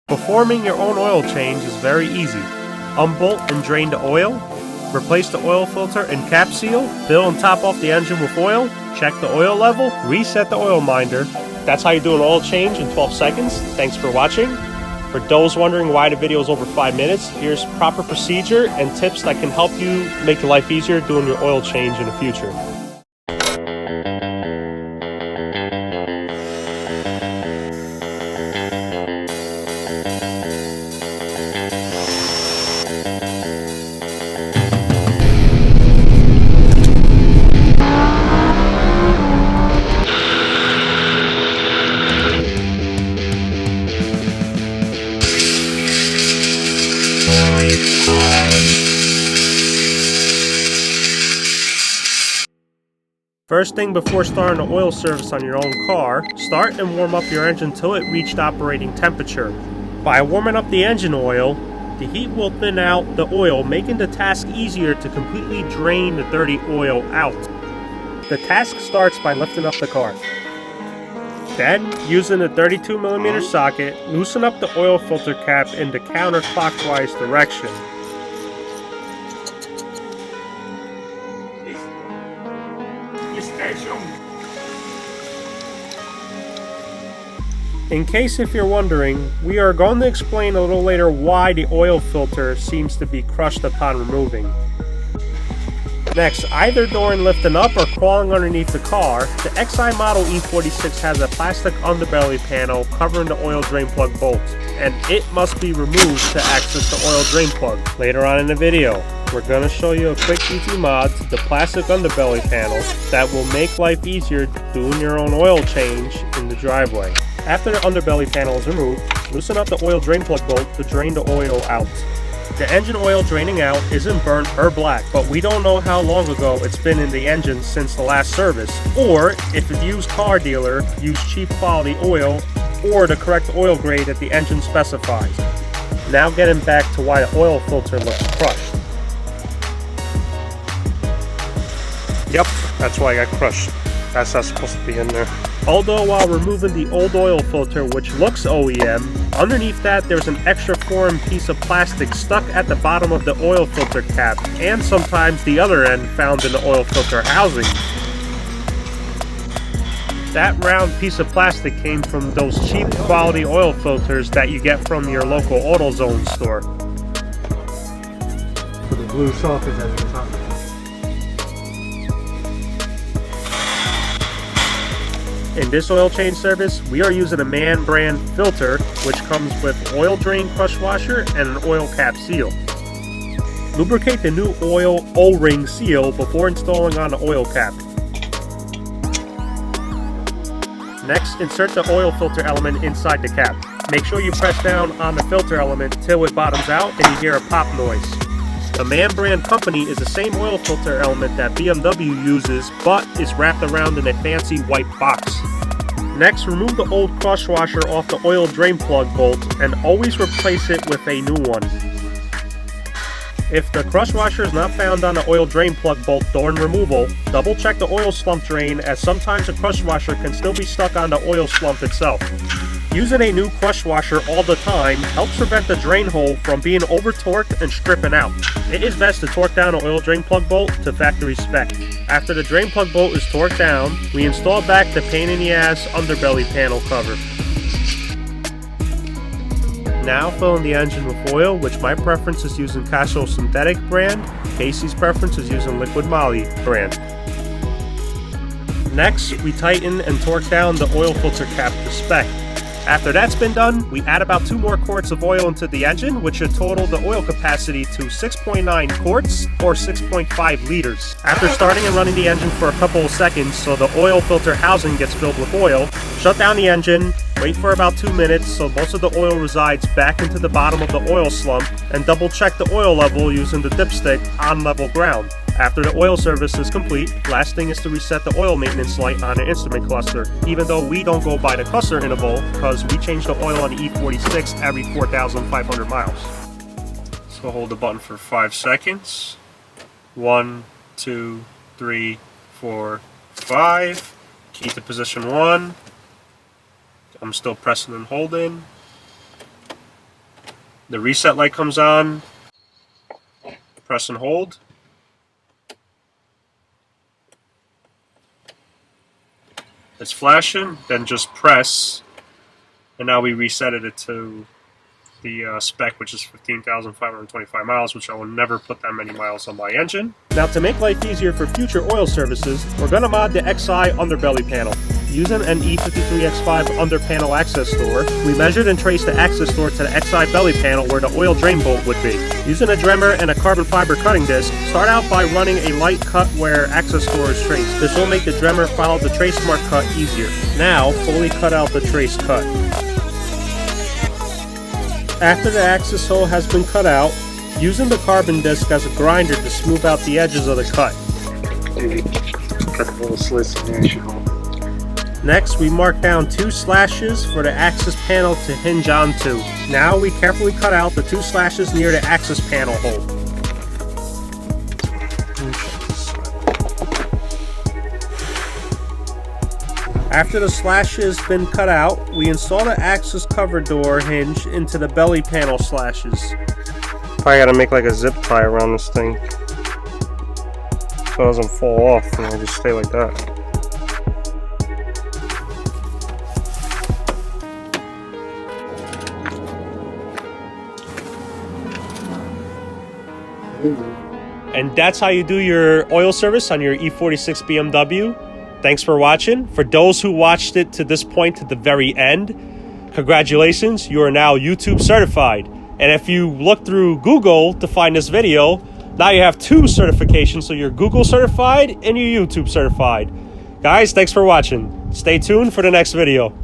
Performing your own oil change is very easy. Unbolt and drain the oil, replace the oil filter and cap seal, fill and top off the engine with oil, check the oil level, reset the oil minder. That's how you do an oil change in 12 seconds. Thanks for watching. For those wondering why the video is over 5 minutes, here's proper procedure and tips that can help you make your life easier doing your oil change in the future. First thing before starting the oil service on your own car, start and warm up your engine till it reached operating temperature. By warming up the engine oil, the heat will thin out the oil, making the task easier to completely drain the dirty oil out. The task starts by lifting up the car. Then, using a 32mm socket, loosen up the oil filter cap in the counterclockwise direction. In case if you're wondering, we are going to explain a little later why the oil filter seems to be crushed upon removing. Next, either during lifting up or crawling underneath the car, the XI model E46 has a plastic underbelly panel covering the oil drain plug bolt, and it must be removed to access the oil drain plug. Later on in the video, we're going to show you a quick easy mod to the plastic underbelly panel that will make life easier doing your own oil change in the driveway. After the underbelly panel is removed, loosen up the oil drain plug bolt to drain the oil out. The engine oil draining out isn't burnt or black, but we don't know how long ago it's been in the engine since the last service, or if the used car dealer used cheap quality oil or the correct oil grade that the engine specifies. Now getting back to why the oil filter looks crushed. Yep, that's why I got crushed. That's not supposed to be in there. Although while removing the old oil filter, which looks OEM, underneath that there's an extra foreign piece of plastic stuck at the bottom of the oil filter cap, and sometimes the other end found in the oil filter housing. That round piece of plastic came from those cheap quality oil filters that you get from your local AutoZone store. So the blue socket at the top. In this oil change service, we are using a Mann brand filter, which comes with oil drain crush washer and an oil cap seal. Lubricate the new oil O-ring seal before installing on the oil cap. Next, insert the oil filter element inside the cap. Make sure you press down on the filter element till it bottoms out and you hear a pop noise. The Mann brand company is the same oil filter element that BMW uses, but is wrapped around in a fancy white box. Next, remove the old crush washer off the oil drain plug bolt and always replace it with a new one. If the crush washer is not found on the oil drain plug bolt during removal, double check the oil slump drain, as sometimes the crush washer can still be stuck on the oil slump itself. Using a new crush washer all the time helps prevent the drain hole from being over-torqued and stripping out. It is best to torque down the oil drain plug bolt to factory spec. After the drain plug bolt is torqued down, we install back the pain-in-the-ass underbelly panel cover. Now fill in the engine with oil, which my preference is using Casio Synthetic brand. Casey's preference is using Liquid Moly brand. Next, we tighten and torque down the oil filter cap to spec. After that's been done, we add about 2 more quarts of oil into the engine, which should total the oil capacity to 6.9 quarts or 6.5 liters. After starting and running the engine for a couple of seconds so the oil filter housing gets filled with oil, shut down the engine, wait for about 2 minutes so most of the oil resides back into the bottom of the oil slump, and double check the oil level using the dipstick on level ground. After the oil service is complete, last thing is to reset the oil maintenance light on the instrument cluster, even though we don't go by the cluster interval because we change the oil on the E46 every 4,500 miles. So hold the button for 5 seconds. 1, 2, 3, 4, 5. Key to position 1. I'm still pressing and holding. The reset light comes on. Press and hold. It's flashing, then just press, and now we reset it to the spec, which is 15,525 miles, which I will never put that many miles on my engine. Now, to make life easier for future oil services, we're going to mod the XI underbelly panel. Using an E46X5 under panel access door, we measured and traced the access door to the XI belly panel where the oil drain bolt would be. Using a dremmer and a carbon fiber cutting disc, start out by running a light cut where access door is traced. This will make the dremmer follow the trace mark cut easier. Now, fully cut out the trace cut. After the access hole has been cut out, using the carbon disc as a grinder to smooth out the edges of the cut. Got the little slits in there, should hold it. Next, we mark down 2 slashes for the access panel to hinge onto. Now we carefully cut out the 2 slashes near the access panel hole. After the slashes been cut out, we install the access cover door hinge into the belly panel slashes. Probably gotta make like a zip tie around this thing so it doesn't fall off and it'll just stay like that. And that's how you do your oil service on your E46 BMW. Thanks for watching. For those who watched it to this point, to the very end, congratulations, you are now YouTube certified. And if you look through Google to find this video, now you have 2 certifications. So you're Google certified and you're YouTube certified. Guys, thanks for watching. Stay tuned for the next video.